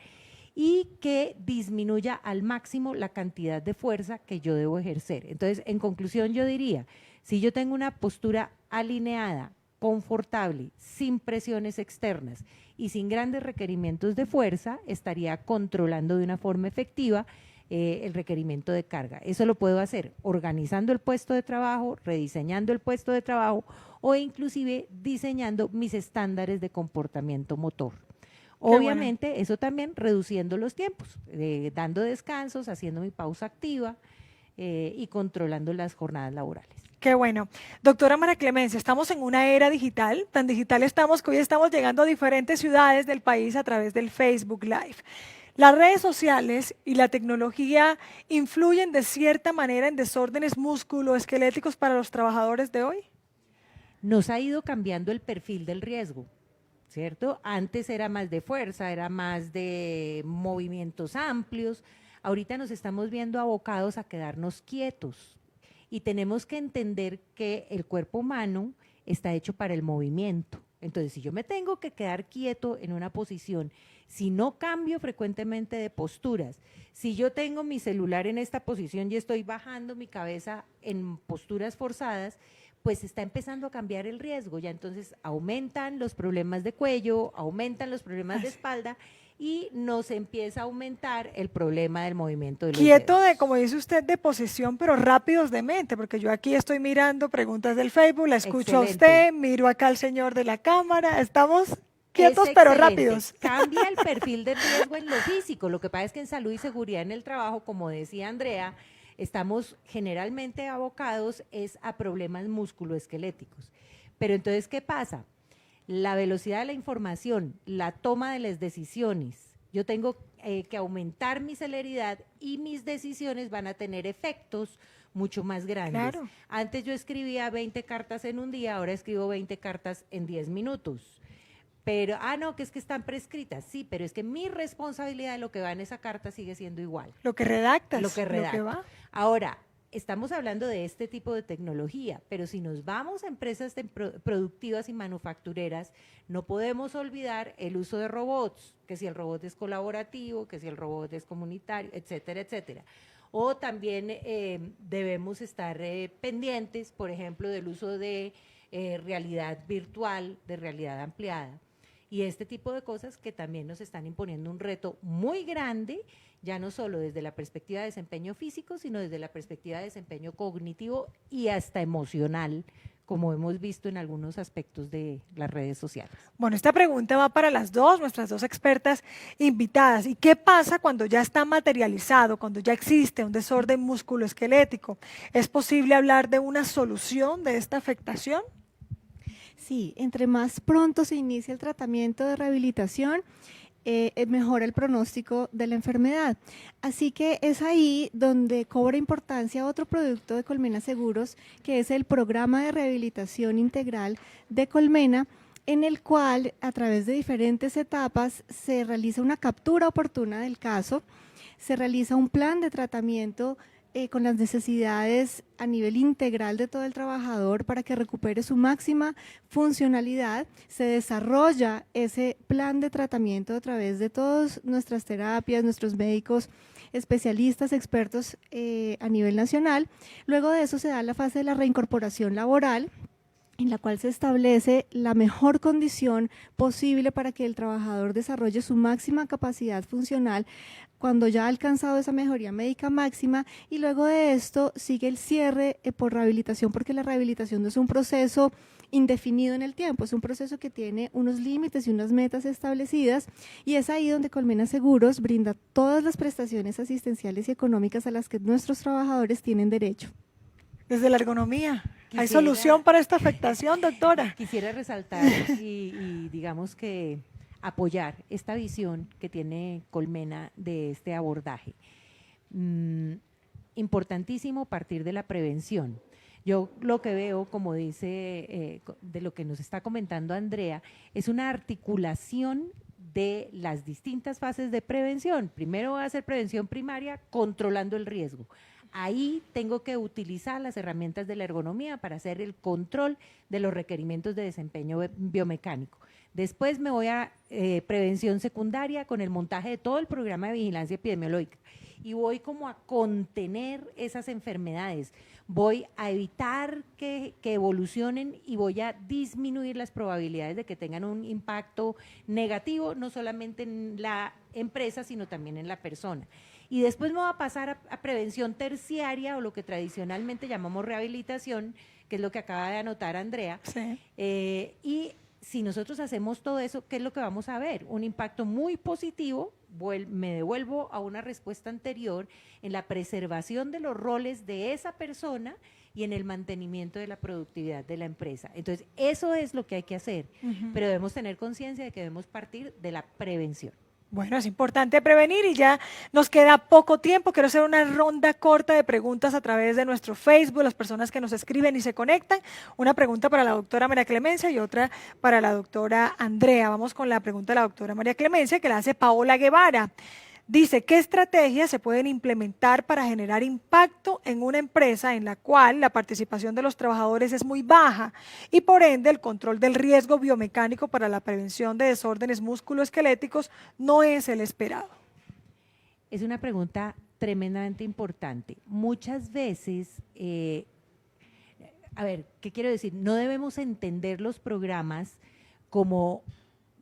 y que disminuya al máximo la cantidad de fuerza que yo debo ejercer. Entonces, en conclusión, yo diría, si yo tengo una postura alineada, confortable, sin presiones externas y sin grandes requerimientos de fuerza, estaría controlando de una forma efectiva el requerimiento de carga. Eso lo puedo hacer organizando el puesto de trabajo, rediseñando el puesto de trabajo o inclusive diseñando mis estándares de comportamiento motor. Obviamente, bueno, eso también reduciendo los tiempos, dando descansos, haciendo mi pausa activa y controlando las jornadas laborales. Qué bueno. Doctora María Clemencia, estamos en una era digital, tan digital estamos que hoy estamos llegando a diferentes ciudades del país a través del Facebook Live. ¿Las redes sociales y la tecnología influyen de cierta manera en desórdenes musculoesqueléticos para los trabajadores de hoy? Nos ha ido cambiando el perfil del riesgo, ¿cierto? Antes era más de fuerza, era más de movimientos amplios. Ahorita nos estamos viendo abocados a quedarnos quietos y tenemos que entender que el cuerpo humano está hecho para el movimiento. Entonces, si yo me tengo que quedar quieto en una posición, si no cambio frecuentemente de posturas, si yo tengo mi celular en esta posición y estoy bajando mi cabeza en posturas forzadas, pues está empezando a cambiar el riesgo, ya entonces aumentan los problemas de cuello, aumentan los problemas de espalda y nos empieza a aumentar el problema del movimiento de los Quieto dedos. de, como dice usted, de posición, pero rápidos de mente, porque yo aquí estoy mirando preguntas del Facebook, la escucho a usted, miro acá al señor de la cámara, estamos quietos pero rápidos. Cambia el perfil de riesgo en lo físico, lo que pasa es que en salud y seguridad en el trabajo, como decía Andrea, estamos generalmente abocados es a problemas musculoesqueléticos. Pero entonces, ¿qué pasa? La velocidad de la información, la toma de las decisiones, yo tengo que aumentar mi celeridad y mis decisiones van a tener efectos mucho más grandes. Claro. Antes yo escribía 20 cartas en un día, ahora escribo 20 cartas en 10 minutos. Pero, no, que es que están prescritas, sí, pero es que mi responsabilidad de lo que va en esa carta sigue siendo igual. Lo que redactas, lo que redacto. Lo que va. Ahora, estamos hablando de este tipo de tecnología, pero si nos vamos a empresas productivas y manufactureras, no podemos olvidar el uso de robots, que si el robot es colaborativo, que si el robot es comunitario, etcétera, etcétera. O también debemos estar pendientes, por ejemplo, del uso de realidad virtual, de realidad ampliada. Y este tipo de cosas que también nos están imponiendo un reto muy grande, ya no solo desde la perspectiva de desempeño físico, sino desde la perspectiva de desempeño cognitivo y hasta emocional, como hemos visto en algunos aspectos de las redes sociales. Bueno, esta pregunta va para las dos, nuestras dos expertas invitadas. ¿Y qué pasa cuando ya está materializado, cuando ya existe un desorden musculoesquelético? ¿Es posible hablar de una solución de esta afectación? Sí, entre más pronto se inicia el tratamiento de rehabilitación, mejora el pronóstico de la enfermedad. Así que es ahí donde cobra importancia otro producto de Colmena Seguros, que es el programa de rehabilitación integral de Colmena, en el cual a través de diferentes etapas se realiza una captura oportuna del caso, se realiza un plan de tratamiento con las necesidades a nivel integral de todo el trabajador para que recupere su máxima funcionalidad. Se desarrolla ese plan de tratamiento a través de todas nuestras terapias, nuestros médicos, especialistas, expertos a nivel nacional. Luego de eso se da la fase de la reincorporación laboral, en la cual se establece la mejor condición posible para que el trabajador desarrolle su máxima capacidad funcional cuando ya ha alcanzado esa mejoría médica máxima, y luego de esto sigue el cierre por rehabilitación, porque la rehabilitación no es un proceso indefinido en el tiempo, es un proceso que tiene unos límites y unas metas establecidas, y es ahí donde Colmena Seguros brinda todas las prestaciones asistenciales y económicas a las que nuestros trabajadores tienen derecho. Desde la ergonomía. ¿Hay Quisiera- solución para esta afectación, doctora? Quisiera resaltar y digamos que apoyar esta visión que tiene Colmena de este abordaje. Importantísimo partir de la prevención. Yo lo que veo, como dice, de lo que nos está comentando Andrea, es una articulación de las distintas fases de prevención. Primero va a ser prevención primaria, controlando el riesgo. Ahí tengo que utilizar las herramientas de la ergonomía para hacer el control de los requerimientos de desempeño biomecánico. Después me voy a prevención secundaria con el montaje de todo el programa de vigilancia epidemiológica y voy como a contener esas enfermedades, voy a evitar que evolucionen y voy a disminuir las probabilidades de que tengan un impacto negativo, no solamente en la empresa, sino también en la persona. Y después me voy a pasar a prevención terciaria, o lo que tradicionalmente llamamos rehabilitación, que es lo que acaba de anotar Andrea. Sí. Y si nosotros hacemos todo eso, ¿qué es lo que vamos a ver? Un impacto muy positivo, me devuelvo a una respuesta anterior en la preservación de los roles de esa persona y en el mantenimiento de la productividad de la empresa. Entonces, eso es lo que hay que hacer, pero debemos tener conciencia de que debemos partir de la prevención. Bueno, es importante prevenir y ya nos queda poco tiempo. Quiero hacer una ronda corta de preguntas a través de nuestro Facebook, las personas que nos escriben y se conectan. Una pregunta para la doctora María Clemencia y otra para la doctora Andrea. Vamos con la pregunta de la doctora María Clemencia, que la hace Paola Guevara. Dice, ¿qué estrategias se pueden implementar para generar impacto en una empresa en la cual la participación de los trabajadores es muy baja y por ende el control del riesgo biomecánico para la prevención de desórdenes musculoesqueléticos no es el esperado? Es una pregunta tremendamente importante. Muchas veces, a ver, ¿qué quiero decir? No debemos entender los programas como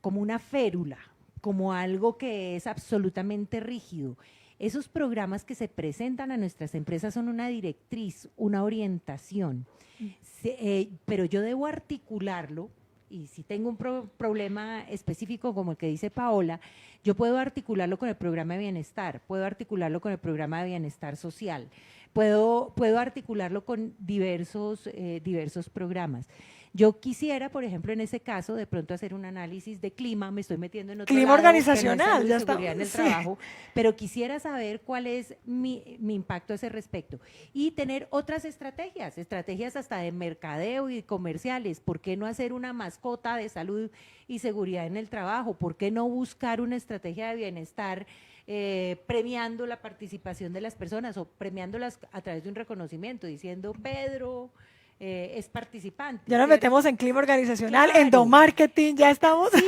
una férula, como algo que es absolutamente rígido. Esos programas que se presentan a nuestras empresas son una directriz, una orientación, pero yo debo articularlo, y si tengo un problema específico como el que dice Paola, yo puedo articularlo con el programa de bienestar, puedo articularlo con el programa de bienestar social, puedo articularlo con diversos programas. Yo quisiera, por ejemplo, en ese caso, de pronto hacer un análisis de clima, me estoy metiendo en otro Clima lado, que no es organizacional, salud y ya seguridad en el estamos, sí. trabajo, pero quisiera saber cuál es mi impacto a ese respecto y tener otras estrategias hasta de mercadeo y comerciales. ¿Por qué no hacer una mascota de salud y seguridad en el trabajo? ¿Por qué no buscar una estrategia de bienestar premiando la participación de las personas o premiándolas a través de un reconocimiento, diciendo Pedro es participante? Ya nos ¿cierto? metemos en clima organizacional, Claro. endomarketing, ya estamos. Sí,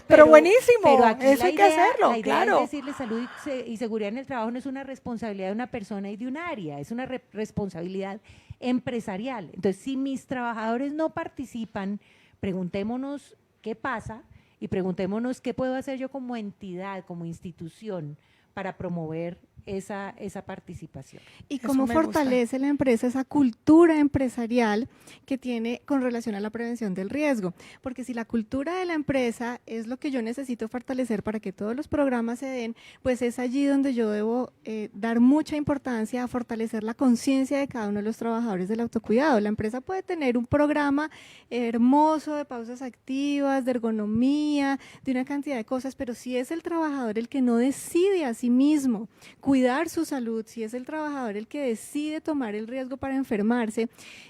pero buenísimo, pero aquí eso hay que hacerlo, la idea claro. es decirle salud y seguridad en el trabajo no es una responsabilidad de una persona y de un área, es una responsabilidad empresarial. Entonces, si mis trabajadores no participan, preguntémonos qué pasa y preguntémonos qué puedo hacer yo como entidad, como institución, para promover esa participación. ¿Y Eso cómo me gusta. fortalece la empresa esa cultura empresarial que tiene con relación a la prevención del riesgo? Porque si la cultura de la empresa es lo que yo necesito fortalecer para que todos los programas se den, pues es allí donde yo debo dar mucha importancia a fortalecer la conciencia de cada uno de los trabajadores del autocuidado. La empresa puede tener un programa hermoso de pausas activas, de ergonomía, de una cantidad de cosas, pero si es el trabajador el que no decide a sí mismo cuidar su salud, si es el trabajador el que decide tomar el riesgo para enfermarse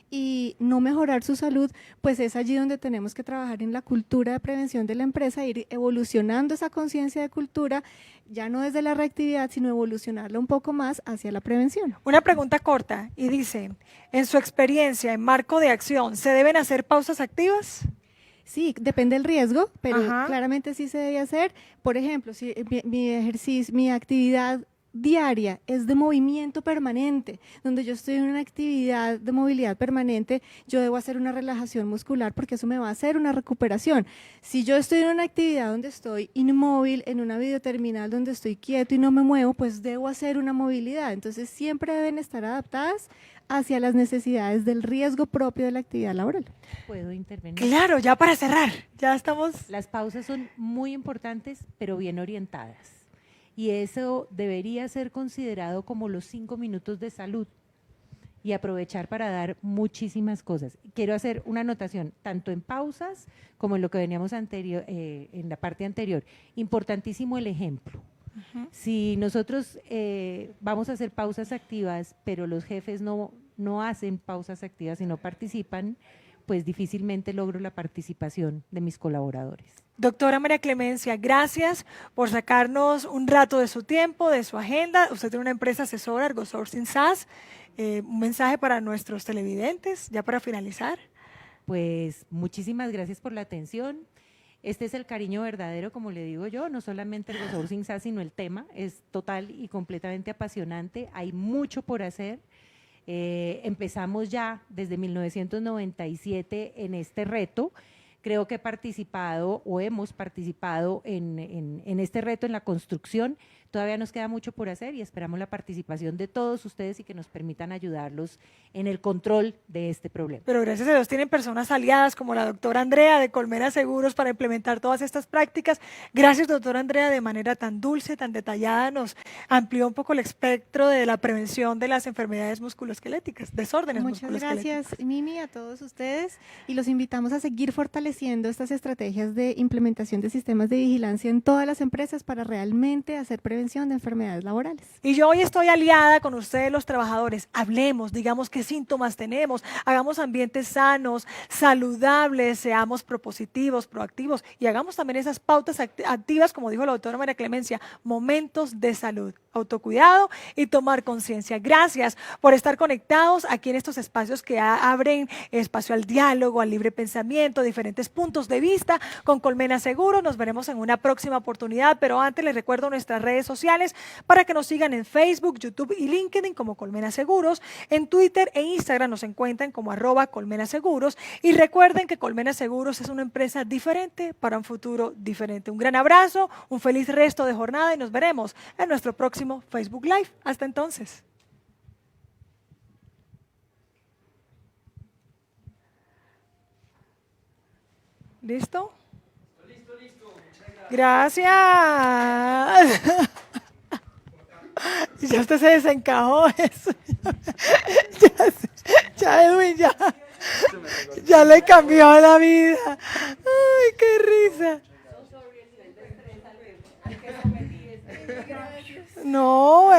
y no mejorar su salud, pues es allí donde tenemos que trabajar en la cultura de prevención de la empresa, ir evolucionando esa conciencia de cultura, ya no desde la reactividad, sino evolucionarla un poco más hacia la prevención. Una pregunta corta y dice, en su experiencia, en marco de acción, ¿se deben hacer pausas activas? Sí, depende del riesgo, pero Ajá. claramente sí se debe hacer. Por ejemplo, si mi ejercicio, mi actividad diaria es de movimiento permanente, donde yo estoy en una actividad de movilidad permanente, yo debo hacer una relajación muscular porque eso me va a hacer una recuperación. Si yo estoy en una actividad donde estoy inmóvil, en una videoterminal donde estoy quieto y no me muevo, pues debo hacer una movilidad. Entonces siempre deben estar adaptadas hacia las necesidades del riesgo propio de la actividad laboral. ¿Puedo intervenir? Claro, ya para cerrar, ya estamos... Las pausas son muy importantes, pero bien orientadas. Y eso debería ser considerado como los 5 minutos de salud y aprovechar para dar muchísimas cosas. Quiero hacer una anotación, tanto en pausas como en lo que veníamos en la parte anterior. Importantísimo el ejemplo. Si nosotros vamos a hacer pausas activas, pero los jefes no hacen pausas activas y no participan, pues difícilmente logro la participación de mis colaboradores. Doctora María Clemencia, gracias por sacarnos un rato de su tiempo, de su agenda. Usted tiene una empresa asesora, ErgoSourcing SAS. Un mensaje para nuestros televidentes, ya para finalizar. Pues muchísimas gracias por la atención. Este es el cariño verdadero, como le digo yo, no solamente el ErgoSourcing SAS, sino el tema. Es total y completamente apasionante. Hay mucho por hacer. Empezamos ya desde 1997 en este reto. Creo que he participado o hemos participado en este reto, en la construcción. Todavía nos queda mucho por hacer y esperamos la participación de todos ustedes y que nos permitan ayudarlos en el control de este problema. Pero gracias a Dios tienen personas aliadas como la doctora Andrea de Colmena Seguros para implementar todas estas prácticas. Gracias, doctora Andrea, de manera tan dulce, tan detallada, nos amplió un poco el espectro de la prevención de las enfermedades musculoesqueléticas, desórdenes Muchas musculoesqueléticos. gracias, Mimi, a todos ustedes y los invitamos a seguir fortaleciendo estas estrategias de implementación de sistemas de vigilancia en todas las empresas para realmente hacer prevención de enfermedades laborales. Y yo hoy estoy aliada con ustedes, los trabajadores. Hablemos, digamos qué síntomas tenemos, hagamos ambientes sanos, saludables, seamos propositivos, proactivos y hagamos también esas pautas activas, como dijo la doctora María Clemencia, momentos de salud, autocuidado y tomar conciencia. Gracias por estar conectados aquí en estos espacios que abren espacio al diálogo, al libre pensamiento, diferentes puntos de vista con Colmena Seguros. Nos veremos en una próxima oportunidad, pero antes les recuerdo nuestras redes sociales para que nos sigan en Facebook, YouTube y LinkedIn como Colmena Seguros. En Twitter e Instagram nos encuentran como @Colmena Seguros. Y recuerden que Colmena Seguros es una empresa diferente para un futuro diferente. Un gran abrazo, un feliz resto de jornada y nos veremos en nuestro próximo Facebook Live. Hasta entonces. ¿Listo? Listo. Gracias. Ya usted se desencajó eso. Ya Edwin, ya le cambió la vida. Ay, qué risa. No,